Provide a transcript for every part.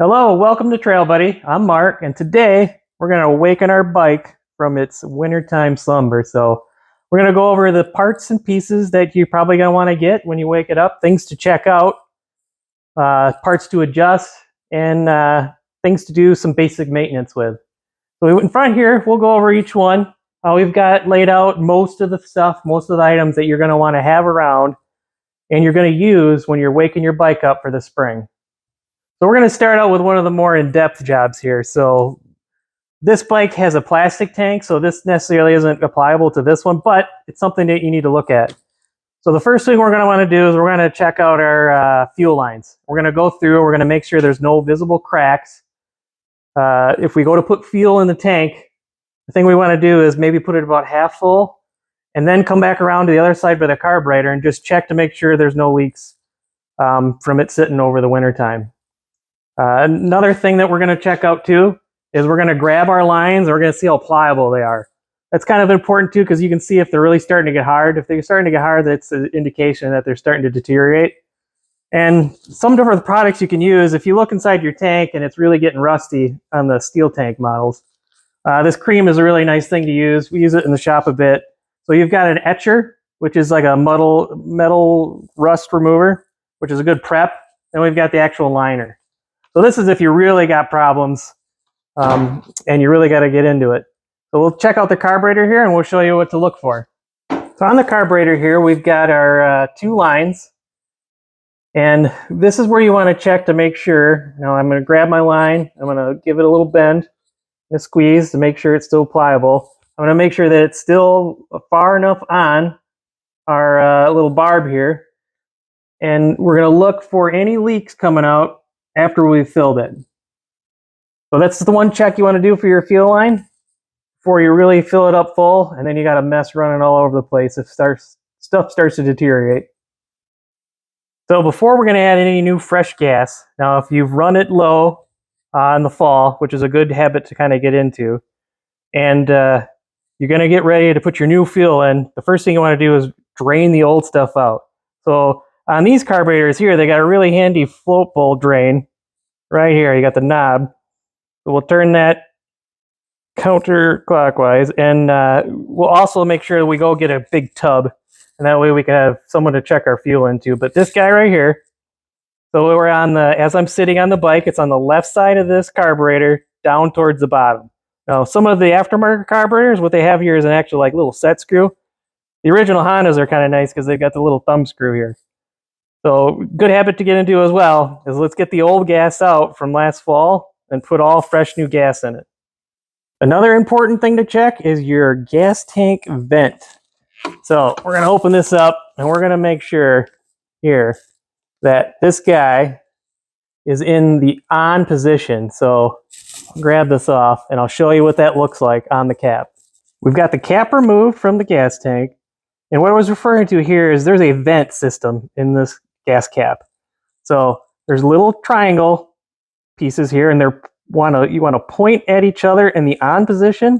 Hello, welcome to Trail Buddy. I'm Mark, and today we're going to awaken our bike from its wintertime slumber. So we're going to go over the parts and pieces that you're probably going to want to get when you wake it up, things to check out, parts to adjust, and things to do some basic maintenance with. So in front here, we'll go over each one. We've got laid out most of the stuff, most of the items that you're going to want to have around and you're going to use when you're waking your bike up for the spring. So we're going to start out with one of the more in-depth jobs here. So this bike has a plastic tank, so this necessarily isn't applicable to this one, but it's something that you need to look at. So the first thing we're going to want to do is we're going to check out our fuel lines. We're going to go through, we're going to make sure there's no visible cracks. If we go to put fuel in the tank, the thing we want to do is maybe put it about half full and then come back around to the other side by the carburetor and just check to make sure there's no leaks from it sitting over the winter time. Another thing that we're going to check out too is we're going to grab our lines and we're going to see how pliable they are. That's kind of important too because you can see if they're really starting to get hard. If they're starting to get hard, that's an indication that they're starting to deteriorate. And some different products you can use, if you look inside your tank and it's really getting rusty on the steel tank models, this cream is a really nice thing to use. We use it in the shop a bit. So you've got an etcher, which is like a metal rust remover, which is a good prep. And we've got the actual liner. So this is if you really got problems and you really got to get into it. So we'll check out the carburetor here and we'll show you what to look for. So on the carburetor here, we've got our two lines. And this is where you want to check to make sure. Now I'm going to grab my line. I'm going to give it a little bend and a squeeze to make sure it's still pliable. I'm going to make sure that it's still far enough on our little barb here. And we're going to look for any leaks coming out after we've filled it. So that's the one check you want to do for your fuel line before you really fill it up full, and then you got a mess running all over the place if stuff starts to deteriorate. So before we're going to add any new fresh gas, now if you've run it low in the fall, which is a good habit to kind of get into, and you're going to get ready to put your new fuel in, the first thing you want to do is drain the old stuff out. So on these carburetors here, they got a really handy float bowl drain right here. You got the knob. So we'll turn that counterclockwise, and we'll also make sure that we go get a big tub, and that way we can have someone to check our fuel into. But this guy right here, so we're on as I'm sitting on the bike, it's on the left side of this carburetor, down towards the bottom. Now, some of the aftermarket carburetors, what they have here is an actual like little set screw. The original Hondas are kind of nice because they've got the little thumb screw here. So good habit to get into as well is let's get the old gas out from last fall and put all fresh new gas in it. Another important thing to check is your gas tank vent. So we're going to open this up and we're going to make sure here that this guy is in the on position. So I'll grab this off and I'll show you what that looks like on the cap. We've got the cap removed from the gas tank. And what I was referring to here is there's a vent system in this gas cap. So there's little triangle pieces here, and you want to point at each other in the on position,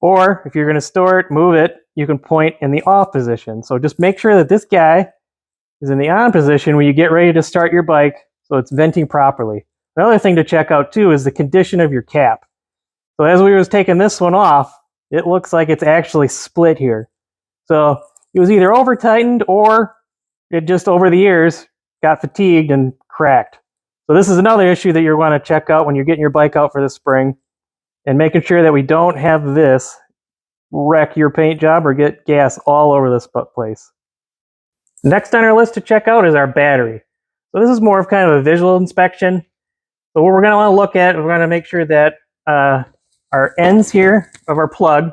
or if you're going to move it, you can point in the off position. So just make sure that this guy is in the on position when you get ready to start your bike, so it's venting properly. Another thing to check out too is the condition of your cap. So as we was taking this one off, it looks like it's actually split here. So it was either over tightened or it just over the years got fatigued and cracked. So this is another issue that you want to check out when you're getting your bike out for the spring and making sure that we don't have this wreck your paint job or get gas all over this place. Next on our list to check out is our battery. So this is more of kind of a visual inspection. So what we're going to want to look at, we're going to make sure that our ends here of our plug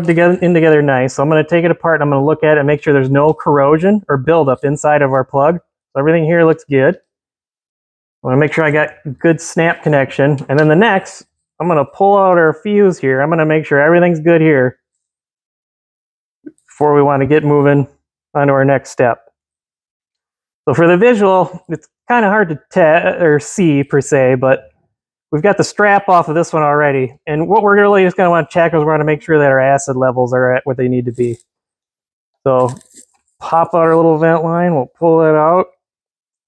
together nice. So I'm going to take it apart and I'm going to look at it and make sure there's no corrosion or buildup inside of our plug. So everything here looks good. I want to make sure I got good snap connection. And then the next, I'm going to pull out our fuse here. I'm going to make sure everything's good here before we want to get moving on to our next step. So for the visual, it's kind of hard to see per se, but we've got the strap off of this one already. And what we're really just going to want to check is we're going to make sure that our acid levels are at what they need to be. So pop out our little vent line, we'll pull it out.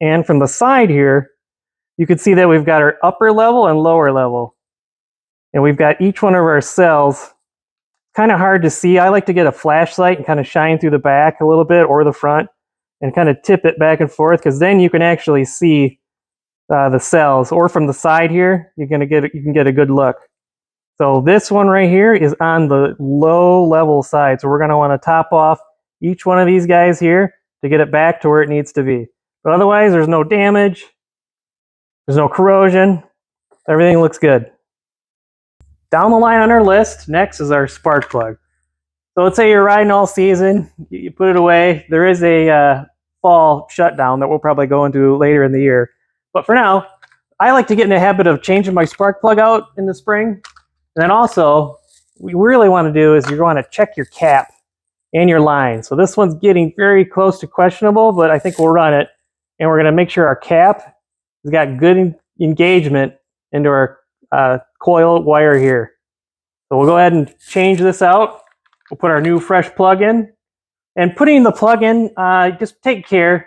And from the side here, you can see that we've got our upper level and lower level. And we've got each one of our cells. Kind of hard to see. I like to get a flashlight and kind of shine through the back a little bit or the front and kind of tip it back and forth, because then you can actually see the cells. Or from the side here, you can get a good look. So this one right here is on the low level side. So we're going to want to top off each one of these guys here to get it back to where it needs to be. But otherwise, there's no damage. There's no corrosion. Everything looks good. Down the line on our list, next is our spark plug. So let's say you're riding all season, you put it away. There is a fall shutdown that we'll probably go into later in the year. But for now, I like to get in the habit of changing my spark plug out in the spring. And then also, what we really want to do is you want to check your cap and your line. So this one's getting very close to questionable, but I think we'll run it. And we're going to make sure our cap has got good engagement into our coil wire here. So we'll go ahead and change this out. We'll put our new fresh plug in. And putting the plug in, just take care.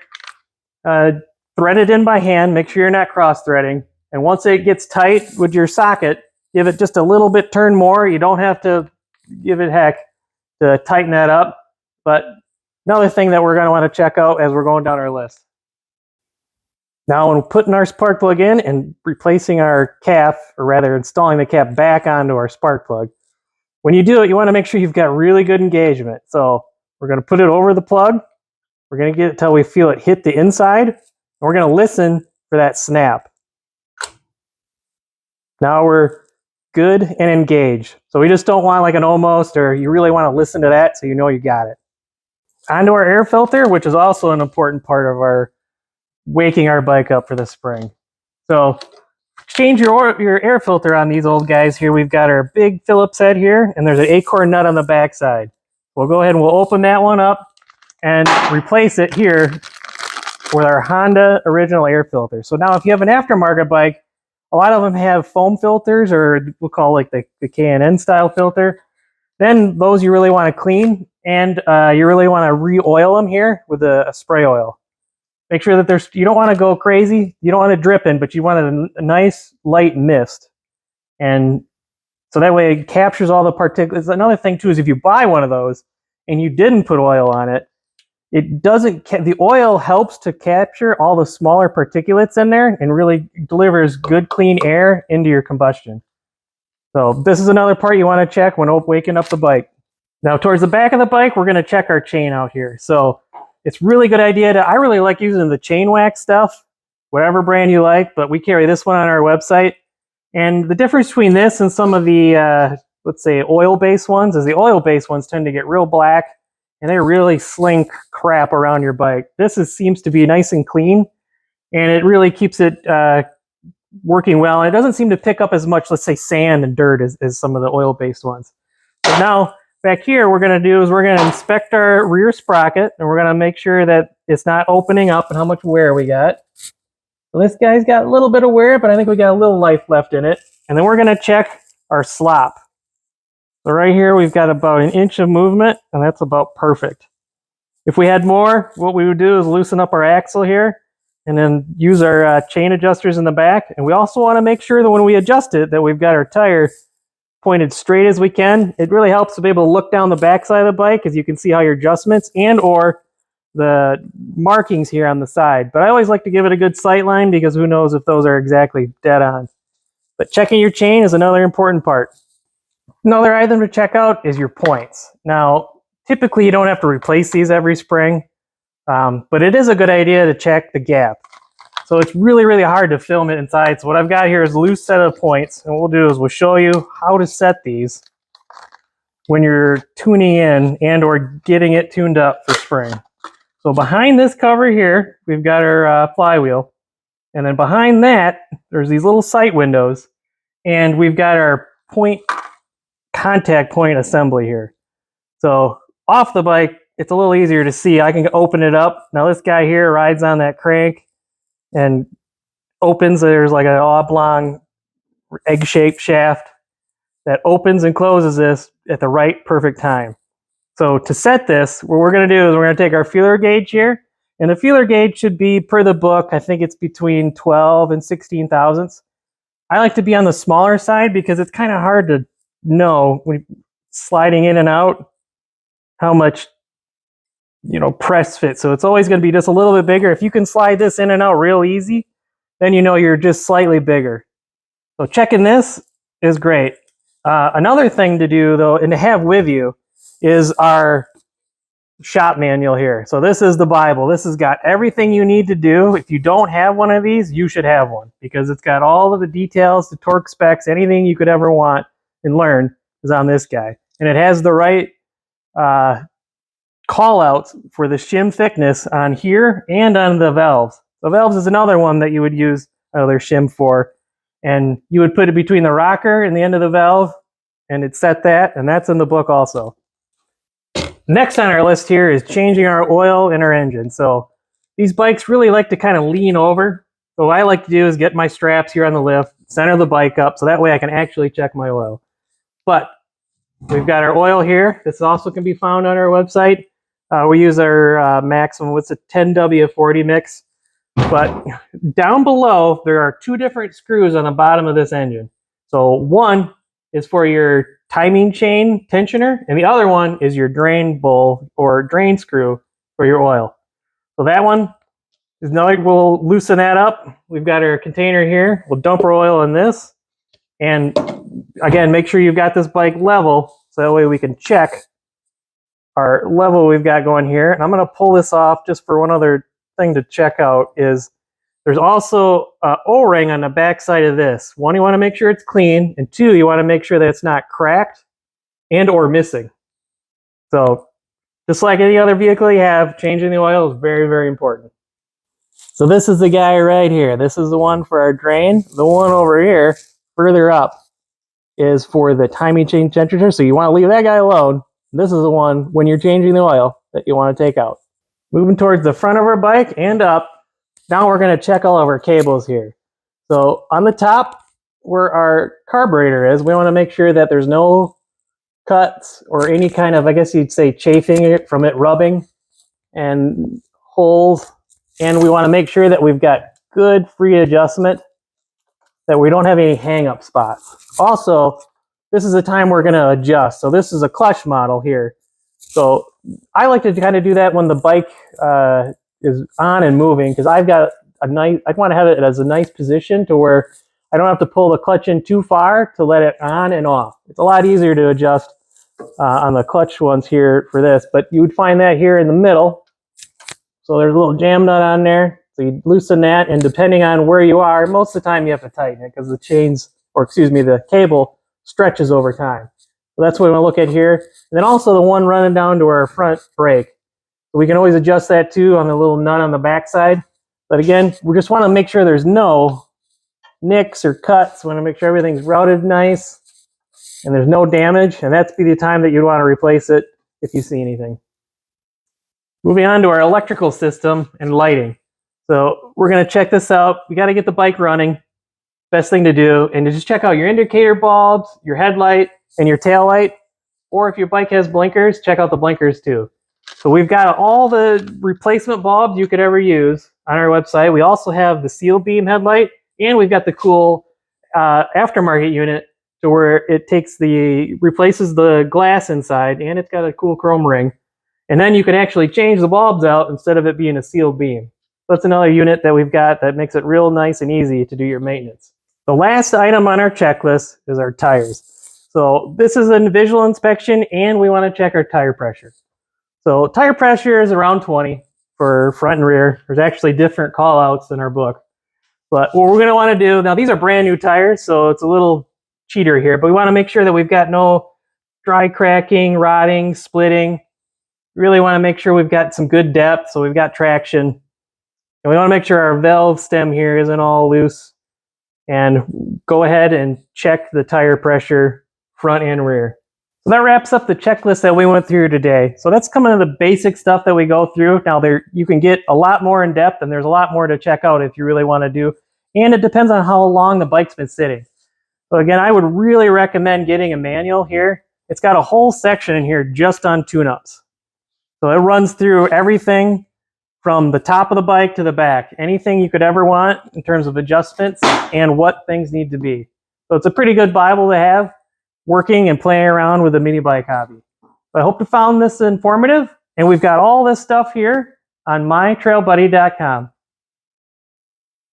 Thread it in by hand. Make sure you're not cross-threading. And once it gets tight with your socket, give it just a little bit turn more. You don't have to give it heck to tighten that up. But another thing that we're going to want to check out as we're going down our list. Now, when putting our spark plug in and replacing our cap, or rather installing the cap back onto our spark plug, when you do it, you want to make sure you've got really good engagement. So we're going to put it over the plug. We're going to get it till we feel it hit the inside. And we're going to listen for that snap. Now we're good and engaged. So we just don't want like an almost, or you really want to listen to that so you know you got it. Onto our air filter, which is also an important part of our waking our bike up for the spring. So change your air filter on these old guys here. We've got our big Phillips head here, and there's an acorn nut on the back side. We'll go ahead and we'll open that one up and replace it here with our Honda original air filter. So now if you have an aftermarket bike, a lot of them have foam filters, or we'll call like the K&N style filter. Then those you really want to clean, and you really want to re-oil them here with a spray oil. Make sure that you don't want to go crazy. You don't want it dripping, but you want a nice light mist. And so that way it captures all the particulates. Another thing too is if you buy one of those and you didn't put oil on it, the oil helps to capture all the smaller particulates in there and really delivers good clean air into your combustion. So this is another part you want to check when waking up the bike. Now towards the back of the bike, we're going to check our chain out here. So it's really good idea I really like using the chain wax stuff, whatever brand you like, but we carry this one on our website. And the difference between this and some of the, let's say, oil-based ones is the oil-based ones tend to get real black and they really slink crap around your bike. This seems to be nice and clean, and it really keeps it working well. And it doesn't seem to pick up as much, let's say, sand and dirt as some of the oil-based ones. But now, back here, we're going to do is we're going to inspect our rear sprocket, and we're going to make sure that it's not opening up and how much wear we got. So this guy's got a little bit of wear, but I think we got a little life left in it. And then we're going to check our slop. So right here, we've got about 1 inch of movement, and that's about perfect. If we had more, what we would do is loosen up our axle here and then use our chain adjusters in the back. And we also want to make sure that when we adjust it, that we've got our tire pointed straight as we can. It really helps to be able to look down the backside of the bike, as you can see how your adjustments and or the markings here on the side. But I always like to give it a good sight line, because who knows if those are exactly dead on. But checking your chain is another important part. Another item to check out is your points. Now, typically you don't have to replace these every spring, but it is a good idea to check the gap. So it's really, really hard to film it inside. So what I've got here is a loose set of points. And what we'll do is we'll show you how to set these when you're tuning in and or getting it tuned up for spring. So behind this cover here, we've got our flywheel. And then behind that, there's these little sight windows. And we've got our contact point assembly here. So off the bike, it's a little easier to see. I can open it up. Now this guy here rides on that crank and opens. There's like an oblong egg-shaped shaft that opens and closes this at the right perfect time. So to set this, what we're going to do is we're going to take our feeler gauge here, And the feeler gauge should be, per the book, I think it's between 12 and 16 thousandths. I like to be on the smaller side because it's kind of hard to know when sliding in and out how much, press fit. So it's always going to be just a little bit bigger. If you can slide this in and out real easy, then you know you're just slightly bigger. So checking this is great. Another thing to do, though, and to have with you, is our shop manual here. So this is the Bible. This has got everything you need to do. If you don't have one of these, you should have one, because it's got all of the details, the torque specs, anything you could ever want and learn is on this guy. And it has the right call outs for the shim thickness on here and on the valves. The valves is another one that you would use another shim for, and you would put it between the rocker and the end of the valve, and it set that, and that's in the book also. Next on our list here is changing our oil in our engine. So these bikes really like to kind of lean over. So what I like to do is get my straps here on the lift, center the bike up, so that way I can actually check my oil. But we've got our oil here. This also can be found on our website. We use our maximum, what's a 10W40 mix. But down below, there are two different screws on the bottom of this engine. So one is for your timing chain tensioner, and the other one is your drain bowl or drain screw for your oil. So that one is another, we'll loosen that up. We've got our container here. We'll dump our oil in this. And again, make sure you've got this bike level, so that way we can check our level we've got going here. And I'm going to pull this off just for one other thing to check out is there's also an O-ring on the back side of this. One, you want to make sure it's clean, and two, you want to make sure that it's not cracked and or missing. So just like any other vehicle you have, changing the oil is very, very important. So this is the guy right here. This is the one for our drain. The one over here, further up, is for the timing chain temperature. So you want to leave that guy alone. This is the one when you're changing the oil that you want to take out. Moving towards the front of our bike and up. Now we're going to check all of our cables here. So on the top, where our carburetor is, we want to make sure that there's no cuts or any kind of, I guess you'd say, chafing it from it rubbing and holes. And we want to make sure that we've got good free adjustment, that we don't have any hang-up spots. Also, this is the time we're going to adjust. So this is a clutch model here. So I like to kind of do that when the bike is on and moving, because I've got a nice, I want to have it as a nice position to where I don't have to pull the clutch in too far to let it on and off. It's a lot easier to adjust on the clutch ones here for this, but you would find that here in the middle. So there's a little jam nut on there. So you loosen that, and depending on where you are, most of the time you have to tighten it because the chains, or excuse me, the cable stretches over time. So that's what we want to look at here. And then also the one running down to our front brake. So we can always adjust that too on the little nut on the back side. But again, we just want to make sure there's no nicks or cuts. We want to make sure everything's routed nice and there's no damage. And that's be the time that you'd want to replace it if you see anything. Moving on to our electrical system and lighting. So we're going to check this out. We got to get the bike running. Best thing to do, and to just check out your indicator bulbs, your headlight, and your tail light. Or if your bike has blinkers, check out the blinkers too. So we've got all the replacement bulbs you could ever use on our website. We also have the seal beam headlight, and we've got the cool aftermarket unit to where it replaces the glass inside, and it's got a cool chrome ring. And then you can actually change the bulbs out instead of it being a sealed beam. So that's another unit that we've got that makes it real nice and easy to do your maintenance. The last item on our checklist is our tires. So this is a visual inspection, and we want to check our tire pressure. So tire pressure is around 20 for front and rear. There's actually different call outs in our book. But what we're going to want to do, now these are brand new tires, so it's a little cheater here, but we want to make sure that we've got no dry cracking, rotting, splitting. We really want to make sure we've got some good depth, so we've got traction. And we want to make sure our valve stem here isn't all loose. And go ahead and check the tire pressure front and rear. So that wraps up the checklist that we went through today. So that's kind of the basic stuff that we go through. Now you can get a lot more in depth, and there's a lot more to check out if you really want to do. And it depends on how long the bike's been sitting. So again, I would really recommend getting a manual here. It's got a whole section in here just on tune-ups. So it runs through everything from the top of the bike to the back. Anything you could ever want in terms of adjustments and what things need to be. So it's a pretty good Bible to have working and playing around with a mini bike hobby. So I hope you found this informative, and we've got all this stuff here on mytrailbuddy.com.